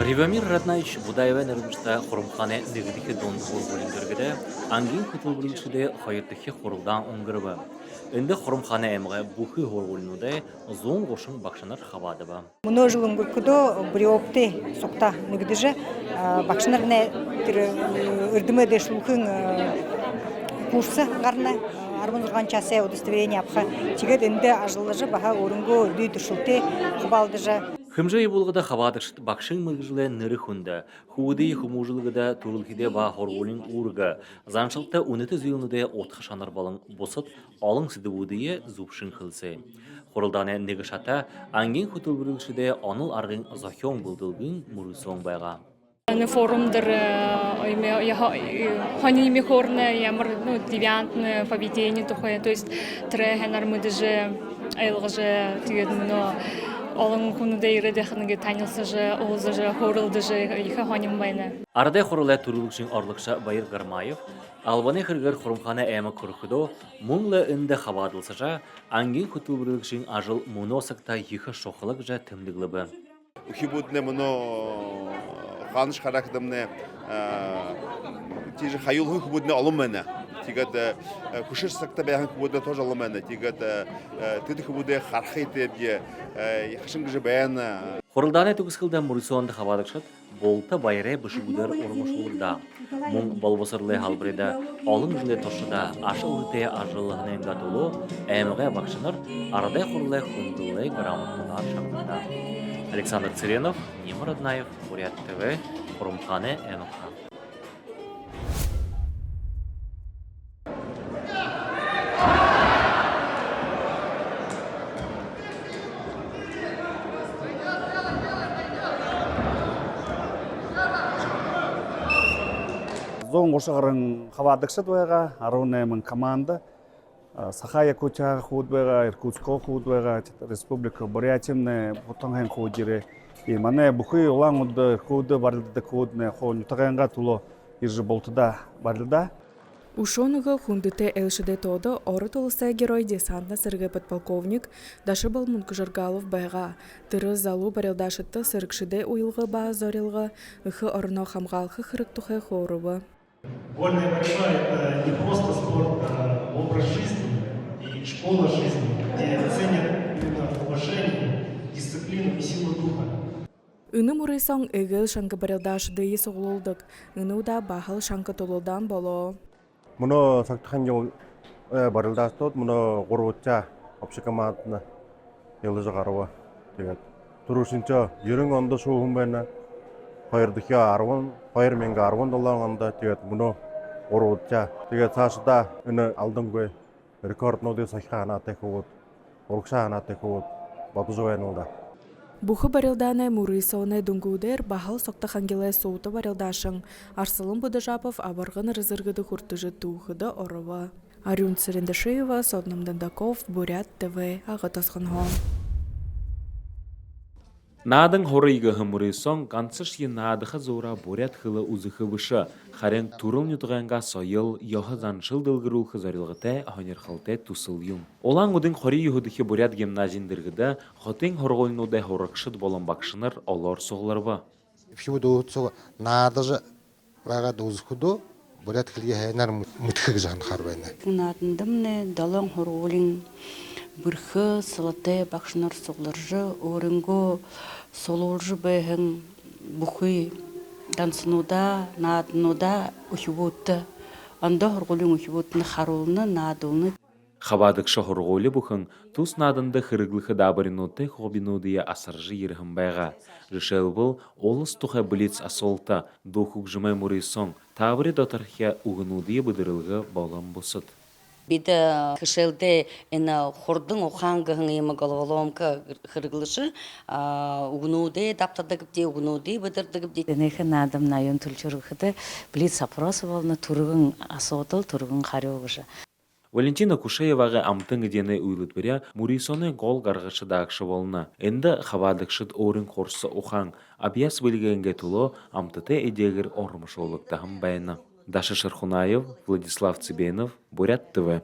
Ривамир Раднаевич Будаева нарымышта Хурумхане негдихи дондугур бөлүндөргөдө ангин кутулбурушуде хайырдыхи хорулдан оңгырыбы. Энде Хурумхане эмге бухи хоргулнуде зон гошун бакшанар хабадыба. Муно жылын күркүдө бриопте сокта негдиже бакшанарне үрдүмө дешлухын курсы гарна армунурган часе удостоверение апха тигет энде ажылыжы баха орунго үрдү түшүлте кубалдыжа. Хымжай булгыда хабадышт бакшын мыгжылы ныры хунда, худы хумужылыгыда турулхиде ба хоргулин урга, заншылта уныты зүйінуде отқы шанар балың босыт, алың сидывудые зубшын хылсы. Хорылданы негішата, ангин хутылбырылшыде аныл арғын захион бұлдылгын мұрысон байға. Форумдер ханими хорны ямар девиантны поведение тухое, то есть трехенар мы даже айлгыжы тигет мно Олың күнуде иредехінге танылсы жы, олызы жы, хорылды жы, ехі ханим байны. Арада хорылай турулукшын орлықша Байыр Гармаев, Албаны хыргар Хурумхана әмі күрхідо, мұңлы үнді хабадылсы жа, ангин күтілбірілікшін ажыл мұносықта ехі шоқылық жа тімдіглі бі. Ухибудне мұно қаныш қарақдымне тежі хайылғы күбудне алым мәні. Тигат кушер сакта бяхан кубуда тоже ломана. Тигат тыды кубуда хархайты бе яхшингже баяна. Хорылданы түгісқілді Мұрисуанды хабадықшат, болта байрай бішігудер ормышылырда. Мұң балбасырлы халбыреда, алың жылы тұршыда ашы ұрыте ажылығына енгатылы, әміғай бақшыныр, арадай хорылай хундылы грамотлылар шақырда. Александр Циренов, Немир Раднаев, Бурят ТВ, Хурумхане әміға. Зон гошагарын хавадыкшыт байга, аруне команда Сахая Куча худ байга, Иркутско худ байга, Республика Бурятия потонген худире. И мане бухи улангуд худ барлыды худне хон таганга туло иржи болтуда барлыда. Ушоныгы хундыте элшиде тоды оры толыса герой десантна сыргы подполковник Дашыбал Мункужаргалов байга. Тыры залу барелдашытты сыргшиде уйлгы ба зорилгы, ыхы орно хамгалхы хырыктухы хорубы. Вольная борьба – это не просто спорт, а образ жизни и школа жизни, где ценят именно уважение, дисциплину и силу духа. Ыны мурыйсоң эгыл шаңкы барелдашыды есоғылылдық, ыны уда бахыл шаңкы толудан боло. Мұны сақтыған ел барылдастот, мұны ғұрғытша общекаматына елді жағаруы. Тұрушынша ерің онды шоғын бәйіні қайырдықя арван, қайыр менге арван долағында мұны ғұрғытша. Сашыда үні алдың көй рекордноды саққа анаты қуыт, ұрықша анаты қуыт, баты жоғайнылда. Бухы барелданы мурыйсоны дунгудер бахал соқтахангеле соуты барелдашың. Арсылым Будажапов абарғын рызыргыды хуртыжы туғыды орыва. Арюн Цирендашеева, Содным Дандаков, Бурят ТВ, Ағытасқынға. Надың хорыйғы хымырыйсон, қансыш е надыға зора Бурят хылы ұзықы бұшы. Харен турыл нютығанға сойыл, йоғы заншыл дылғырул хызарылғыте, хонерхалте тусыл юм. Олан ұдың хорый юхыдықы Бурят гимназиндіргіді, хотың хорғолынуды хорықшыд болын бақшыныр олар соғыларба. Фьюду ұтсығы надыжы ваға дұзықыды, Бурят хылге хайнар мұтқығы жан қарбайны. Надындымны далан хорғолын Бұрхы, сылаты, бақшынар соғыларжы, орынғы солоржы бәйін бұқы дансынуда, надынуда ұхибутты. Анда хорғолын ұхибуттыны қарулыны, надылыны. Хабадықшы хорғолы бұқын, тұс надынды қырыглықы дабаринуты қобинудыя асаржы ерігін байға. Жышел бұл, олыс тұға білец асолта, дұқық жымай мұрыйсон, табыры дотархия ұғынудыя бұдырылғы болам бұсыд. Биде кышелде ена хордың оқаңғығын ема голголомка хырглышы, угнуде, даптадыгыбде, угнуде, бідірдігібде. Денекі надым найын түлчіргіді білет сапросы болны тұрғын асотыл, тұрғын қариоғышы. Валентина Кушаеваға амтың едені уйлыт біря, Мурисоны гол гарғышы дағышы болны. Энді хавадықшыд орын қорсы оқаң, абияс білгенге тұлы амтыты едегір орымыш олықтағым байыны. Даша Шархунаев, Владислав Цыбенов, Бурят ТВ.